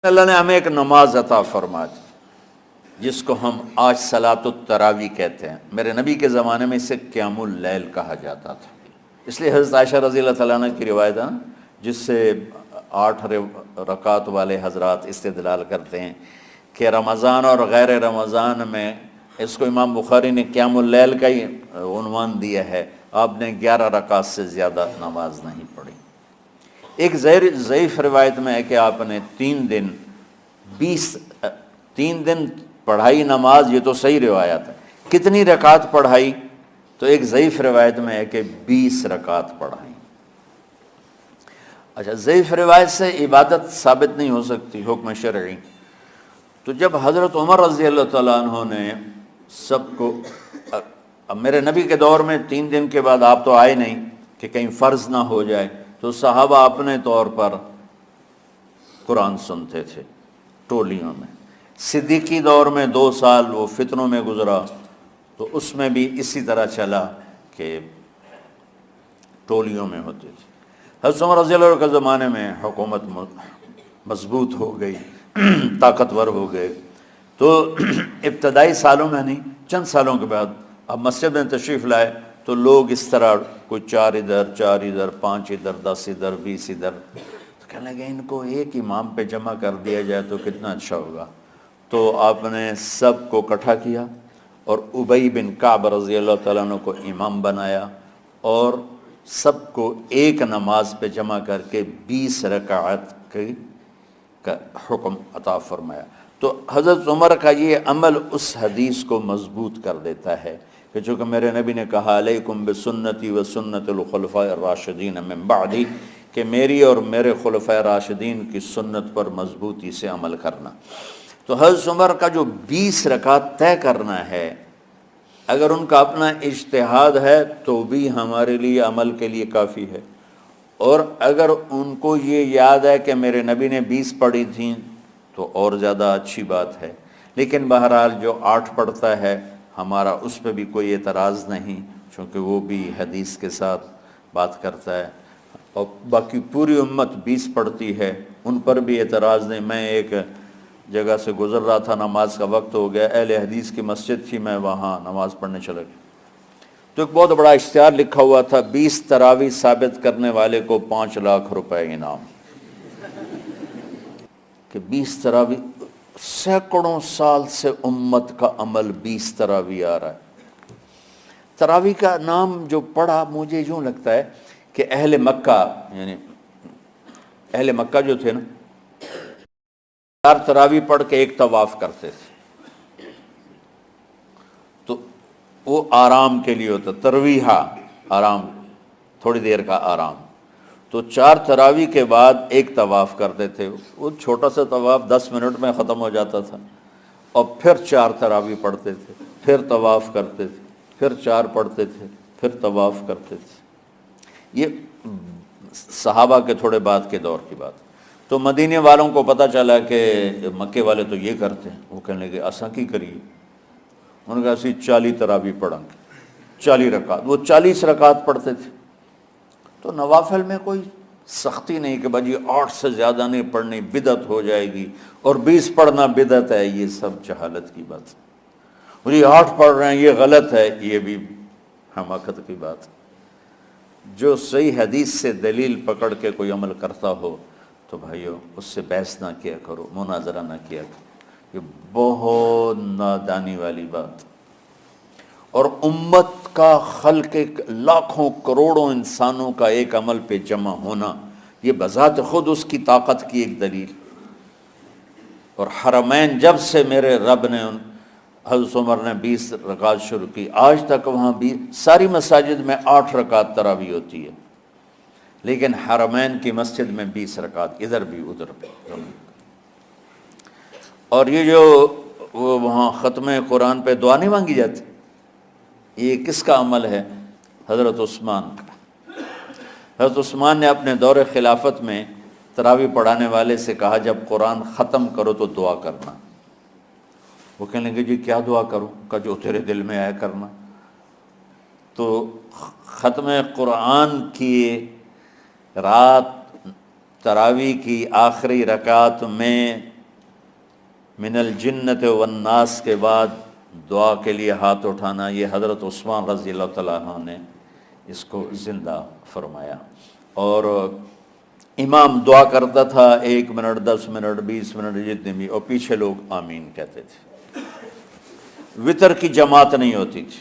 اللہ نے ہمیں ایک نماز عطا فرما دی جس کو ہم آج صلاۃ التراویح کہتے ہیں. میرے نبی کے زمانے میں اسے قیام اللیل کہا جاتا تھا. اس لیے حضرت عائشہ رضی اللہ تعالیٰ عنہ کی روایت ہے نا، جس سے 8 رکعت والے حضرات استدلال کرتے ہیں کہ رمضان اور غیر رمضان میں، اس کو امام بخاری نے قیام اللیل کا ہی عنوان دیا ہے، آپ نے 11 رکعت سے زیادہ نماز نہیں پڑھی. ایک ضعیف روایت میں ہے کہ آپ نے 3 دن پڑھائی نماز، یہ تو صحیح روایت ہے. کتنی رکعت پڑھائی؟ تو ایک ضعیف روایت میں ہے کہ 20 رکعت پڑھائی. اچھا، ضعیف روایت سے عبادت ثابت نہیں ہو سکتی حکم شرعی. تو جب حضرت عمر رضی اللہ تعالیٰ عنہ نے سب کو، اب میرے نبی کے دور میں 3 دن کے بعد آپ تو آئے نہیں کہ کہیں فرض نہ ہو جائے، تو صحابہ اپنے طور پر قرآن سنتے تھے ٹولیوں میں. صدیقی دور میں 2 سال وہ فتنوں میں گزرا، تو اس میں بھی اسی طرح چلا کہ ٹولیوں میں ہوتے تھے. حضرت عمر رضی اللہ عنہ کے زمانے میں حکومت مضبوط ہو گئی، طاقتور ہو گئے. تو ابتدائی سالوں میں نہیں، چند سالوں کے بعد اب مسجد میں تشریف لائے تو لوگ اس طرح، کوئی 4 ادھر 4 ادھر 5 ادھر 10 ادھر 20 ادھر، تو کہنے لگے ان کو ایک امام پہ جمع کر دیا جائے تو کتنا اچھا ہوگا. تو آپ نے سب کو اکٹھا کیا اور ابی بن کعب رضی اللہ تعالیٰ عنہ کو امام بنایا اور سب کو ایک نماز پہ جمع کر کے 20 رکعت کا حکم عطا فرمایا. تو حضرت عمر کا یہ عمل اس حدیث کو مضبوط کر دیتا ہے کہ چونکہ میرے نبی نے کہا علیکم بسنتی و سنت الخلفاء الراشدین من بعدی، کہ میری اور میرے خلفاء راشدین کی سنت پر مضبوطی سے عمل کرنا. تو حضرت عمر کا جو 20 رکعت طے کرنا ہے، اگر ان کا اپنا اجتہاد ہے تو بھی ہمارے لیے عمل کے لیے کافی ہے، اور اگر ان کو یہ یاد ہے کہ میرے نبی نے 20 پڑھی تھیں تو اور زیادہ اچھی بات ہے. لیکن بہرحال جو 8 پڑھتا ہے ہمارا اس پہ بھی کوئی اعتراض نہیں، چونکہ وہ بھی حدیث کے ساتھ بات کرتا ہے، اور باقی پوری امت 20 پڑھتی ہے، ان پر بھی اعتراض نہیں. میں ایک جگہ سے گزر رہا تھا، نماز کا وقت ہو گیا، اہل حدیث کی مسجد تھی، میں وہاں نماز پڑھنے چلا گیا تو ایک بہت بڑا اشتہار لکھا ہوا تھا، 20 تراویح ثابت کرنے والے کو 5 لاکھ روپے انعام. کہ 20 تراویح، سینکڑوں سال سے امت کا عمل 20 تراویح آ رہا ہے. تراویح کا نام جو پڑھا، مجھے یوں لگتا ہے کہ اہل مکہ، یعنی اہل مکہ جو تھے نا، 4 تراویح پڑھ کے ایک طواف کرتے تھے، تو وہ آرام کے لیے ہوتا، ترویحہ آرام، تھوڑی دیر کا آرام. تو 4 تراویح کے بعد ایک طواف کرتے تھے، وہ چھوٹا سا طواف 10 منٹ میں ختم ہو جاتا تھا، اور پھر 4 تراویح پڑھتے تھے، پھر طواف کرتے تھے، پھر 4 پڑھتے تھے، پھر طواف کرتے تھے. یہ صحابہ کے تھوڑے بعد کے دور کی بات. تو مدینے والوں کو پتہ چلا کہ مکے والے تو یہ کرتے ہیں، وہ کہنے لگے اساں کی کریے. انہوں نے کہا اسی 40 تراویح پڑھیں گے، 40 رکعت. وہ 40 رکعت پڑھتے تھے. تو نوافل میں کوئی سختی نہیں کہ بھائی 8 سے زیادہ نہیں پڑھنی، بدعت ہو جائے گی، اور 20 پڑھنا بدعت ہے، یہ سب جہالت کی بات ہے. اور یہ 8 پڑھ رہے ہیں یہ غلط ہے، یہ بھی حماقت کی بات ہے. جو صحیح حدیث سے دلیل پکڑ کے کوئی عمل کرتا ہو تو بھائیو اس سے بحث نہ کیا کرو، مناظرہ نہ کیا کرو، یہ بہت نادانی والی بات. اور امت کا خلق، لاکھوں کروڑوں انسانوں کا ایک عمل پہ جمع ہونا، یہ بذات خود اس کی طاقت کی ایک دلیل. اور حرمین جب سے میرے رب نے، حضرت عمر نے 20 رکعت شروع کی، آج تک وہاں بھی ساری مساجد میں 8 رکعت تراویح ہوتی ہے، لیکن حرمین کی مسجد میں 20 رکعت، ادھر بھی ادھر بھی. اور یہ جو وہ وہاں ختم قرآن پہ دعا نہیں مانگی جاتی، یہ کس کا عمل ہے؟ حضرت عثمان کا. حضرت عثمان نے اپنے دور خلافت میں تراویح پڑھانے والے سے کہا جب قرآن ختم کرو تو دعا کرنا. وہ کہنے لگے جی کیا دعا کروں؟ کہ جو تیرے دل میں آیا کرنا. تو ختم قرآن کی رات تراویح کی آخری رکعت میں من الجنت والناس کے بعد دعا کے لیے ہاتھ اٹھانا، یہ حضرت عثمان رضی اللہ تعالیٰ عنہ نے اس کو زندہ فرمایا۔ اور امام دعا کرتا تھا 1 منٹ 10 منٹ 20 منٹ جتنے بھی، اور پیچھے لوگ آمین کہتے تھے۔ وطر کی جماعت نہیں ہوتی تھی،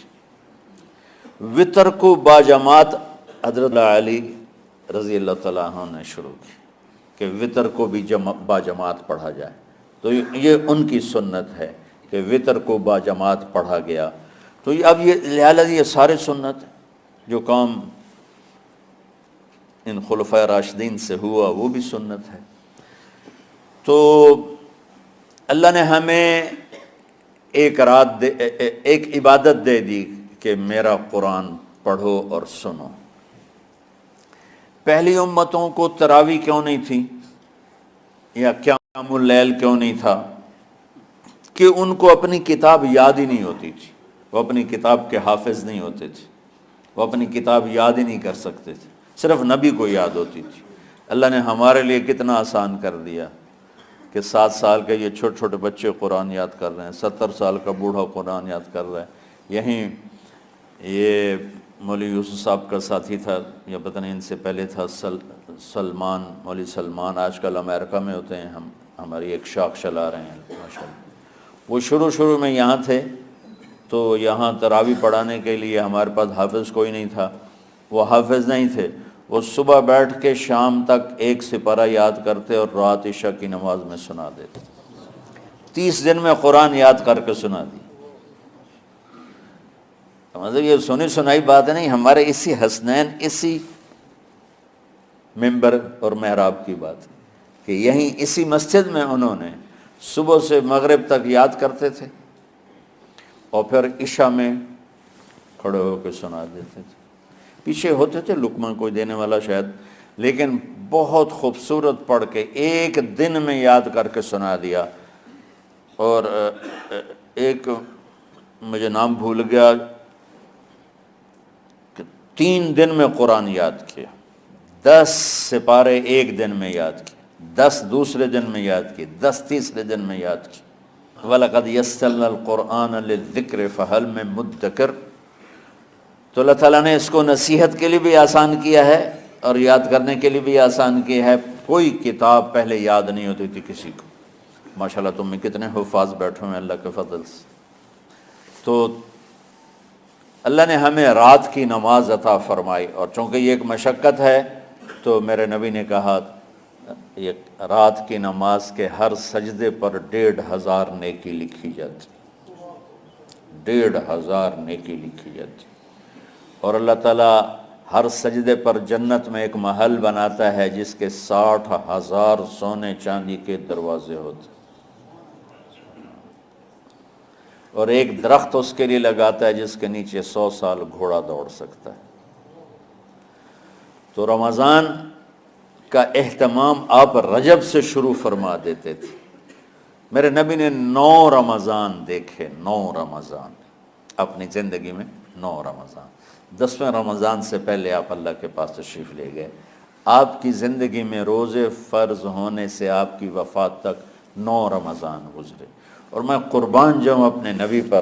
وطر کو باجماعت حضرت علی رضی اللہ تعالیٰ عنہ نے شروع کی کہ وطر کو بھی باجماعت پڑھا جائے، تو یہ ان کی سنت ہے کہ وطر کو باجماعت پڑھا گیا۔ تو اب یہ لہٰذا یہ سارے سنت جو کام ان خلفۂ راشدین سے ہوا وہ بھی سنت ہے۔ تو اللہ نے ہمیں ایک عبادت دے دی کہ میرا قرآن پڑھو اور سنو۔ پہلی امتوں کو تراویح کیوں نہیں تھی یا قیام اللیل کیوں نہیں تھا؟ کہ ان کو اپنی کتاب یاد ہی نہیں ہوتی تھی، وہ اپنی کتاب کے حافظ نہیں ہوتے تھے، وہ اپنی کتاب یاد ہی نہیں کر سکتے تھے، صرف نبی کو یاد ہوتی تھی۔ اللہ نے ہمارے لیے کتنا آسان کر دیا کہ 7 سال کے یہ چھوٹے چھوٹے بچے قرآن یاد کر رہے ہیں، 70 سال کا بوڑھا قرآن یاد کر رہا ہے۔ یہیں یہ مولوی یوسف صاحب کا ساتھی تھا، یا پتہ نہیں ان سے پہلے تھا، سلمان، مولوی سلمان، آج کل امریکہ میں ہوتے ہیں، ہماری ایک شاخ چلا رہے ہیں ماشاءاللہ۔ وہ شروع میں یہاں تھے، تو یہاں تراویح پڑھانے کے لیے ہمارے پاس حافظ کوئی نہیں تھا، وہ حافظ نہیں تھے، وہ صبح بیٹھ کے شام تک 1 سپارہ یاد کرتے اور رات عشاء کی نماز میں سنا دیتے۔ 30 دن میں قرآن یاد کر کے سنا دی۔ مطلب یہ سنی سنائی بات نہیں، ہمارے اسی حسنین، اسی ممبر اور محراب کی بات ہے کہ یہیں اسی مسجد میں انہوں نے صبح سے مغرب تک یاد کرتے تھے اور پھر عشاء میں کھڑے ہو کے سنا دیتے تھے۔ پیچھے ہوتے تھے لقمہ کوئی دینے والا شاید، لیکن بہت خوبصورت پڑھ کے 1 دن میں یاد کر کے سنا دیا۔ اور ایک مجھے نام بھول گیا کہ 3 دن میں قرآن یاد کیا، 10 سپارے 1 دن میں یاد کیے، 10 دوسرے دن میں یاد کیے، 10 تیسرے دن میں یاد کیے۔ وَلَقَدْ يَسَّرْنَا الْقُرْآنَ لِلذِّكْرِ فَهَلْ مِن مُدَّكِرٍ۔ تو اللہ تعالیٰ نے اس کو نصیحت کے لیے بھی آسان کیا ہے اور یاد کرنے کے لیے بھی آسان کیا ہے۔ کوئی کتاب پہلے یاد نہیں ہوتی تھی کسی کو، ماشاءاللہ تم میں کتنے حفاظ بیٹھے ہیں اللہ کے فضل سے۔ تو اللہ نے ہمیں رات کی نماز عطا فرمائی، اور چونکہ یہ ایک مشقت ہے تو میرے نبی نے کہا یہ رات کی نماز کے ہر سجدے پر 1500 نیکی لکھی جاتی، 1500 نیکی لکھی جاتی۔ اور اللہ تعالیٰ ہر سجدے پر جنت میں ایک محل بناتا ہے جس کے 60,000 سونے چاندی کے دروازے ہوتے، اور ایک درخت اس کے لیے لگاتا ہے جس کے نیچے 100 سال گھوڑا دوڑ سکتا ہے۔ تو رمضان کا اہتمام آپ رجب سے شروع فرما دیتے تھے۔ میرے نبی نے 9 رمضان دیکھے، 9 رمضان اپنی زندگی میں، 9 رمضان۔ 10ویں رمضان سے پہلے آپ اللہ کے پاس تشریف لے گئے۔ آپ کی زندگی میں روزے فرض ہونے سے آپ کی وفات تک 9 رمضان گزرے، اور میں قربان جاؤں اپنے نبی پر،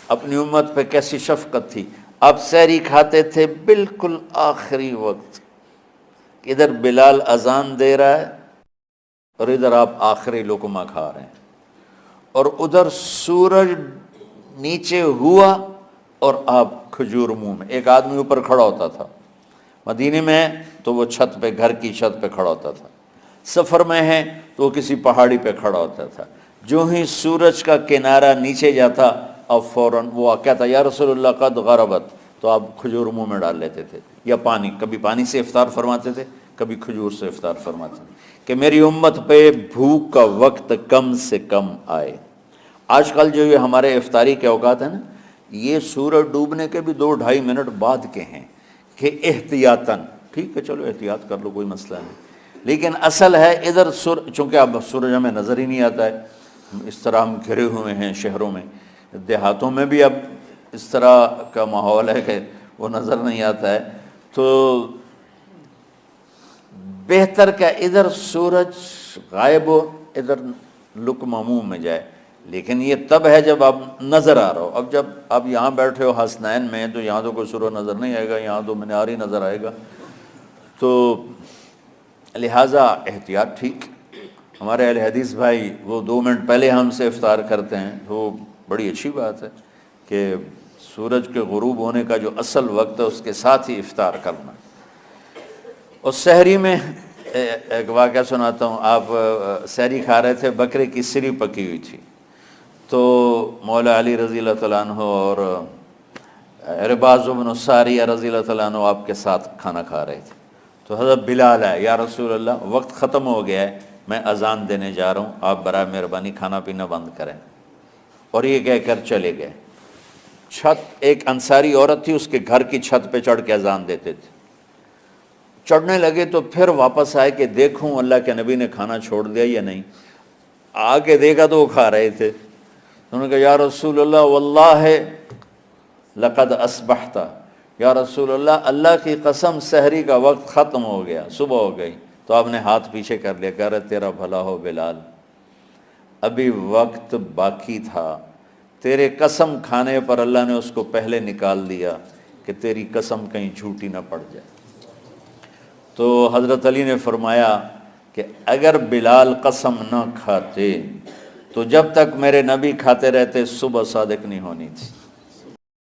اپنی امت پہ کیسی شفقت تھی۔ آپ سحری کھاتے تھے بالکل آخری وقت، ادھر بلال اذان دے رہا ہے اور ادھر آپ آخری لقمہ کھا رہے ہیں، اور ادھر سورج نیچے ہوا اور آپ کھجور منہ میں۔ ایک آدمی اوپر کھڑا ہوتا تھا مدینے میں تو وہ چھت پہ، گھر کی چھت پہ کھڑا ہوتا تھا، سفر میں ہے تو وہ کسی پہاڑی پہ کھڑا ہوتا تھا۔ جو ہی سورج کا کنارہ نیچے جاتا اب فوراً وہ کہتا یا رسول اللہ قد غربت، تو آپ کھجور منہ میں ڈال لیتے تھے، یا پانی، کبھی پانی سے افطار فرماتے تھے، کبھی کھجور سے افطار فرماتے تھے کہ میری امت پہ بھوک کا وقت کم سے کم آئے۔ آج کل جو یہ ہمارے افطاری کے اوقات ہیں نا، یہ سورج ڈوبنے کے بھی 2-2.5 منٹ بعد کے ہیں کہ احتیاطاً، ٹھیک ہے چلو احتیاط کر لو کوئی مسئلہ نہیں، لیکن اصل ہے ادھر چونکہ اب سورج ہمیں نظر ہی نہیں آتا ہے، اس طرح ہم گھرے ہوئے ہیں شہروں میں، دیہاتوں میں بھی اب اس طرح کا ماحول ہے کہ وہ نظر نہیں آتا ہے، تو بہتر کہ ادھر سورج غائب ہو ادھر لقمہ منہ میں جائے، لیکن یہ تب ہے جب آپ نظر آ رہا ہو۔ اب جب آپ یہاں بیٹھے ہو حسنین میں تو یہاں تو کوئی سورج نظر نہیں آئے گا، یہاں تو منار ہی نظر آئے گا، تو لہٰذا احتیاط ٹھیک۔ ہمارے اہل حدیث بھائی وہ 2 منٹ پہلے ہم سے افطار کرتے ہیں، تو بڑی اچھی بات ہے کہ سورج کے غروب ہونے کا جو اصل وقت ہے اس کے ساتھ ہی افطار کرنا۔ اور سحری میں ایک واقعہ سناتا ہوں، آپ سحری کھا رہے تھے، بکرے کی سری پکی ہوئی تھی، تو مولا علی رضی اللہ تعالیٰ عنہ اور عرباض بن ساریہ رضی اللہ تعالیٰ عنہ آپ کے ساتھ کھانا کھا رہے تھے۔ تو حضرت بلال ہے، یا رسول اللہ وقت ختم ہو گیا ہے، میں اذان دینے جا رہا ہوں، آپ برائے مہربانی کھانا پینا بند کریں۔ اور یہ کہہ کر چلے گئے۔ ایک انصاری عورت تھی، اس کے گھر کی چھت پہ چڑھ کے اذان دیتے تھے۔ چڑھنے لگے تو پھر واپس آئے کہ دیکھوں اللہ کے نبی نے کھانا چھوڑ دیا یا نہیں۔ آ کے دیکھا تو وہ کھا رہے تھے۔ انہوں نے کہا یا رسول اللہ واللہ لقد اصبحت، یا رسول اللہ اللہ کی قسم سحری کا وقت ختم ہو گیا، صبح ہو گئی۔ تو آپ نے ہاتھ پیچھے کر لیا، کہہ رہے تیرا بھلا ہو بلال، ابھی وقت باقی تھا، تیرے قسم کھانے پر اللہ نے اس کو پہلے نکال دیا کہ تیری قسم کہیں جھوٹی نہ پڑ جائے۔ تو حضرت علی نے فرمایا کہ اگر بلال قسم نہ کھاتے تو جب تک میرے نبی کھاتے رہتے صبح صادق نہیں ہونی تھی۔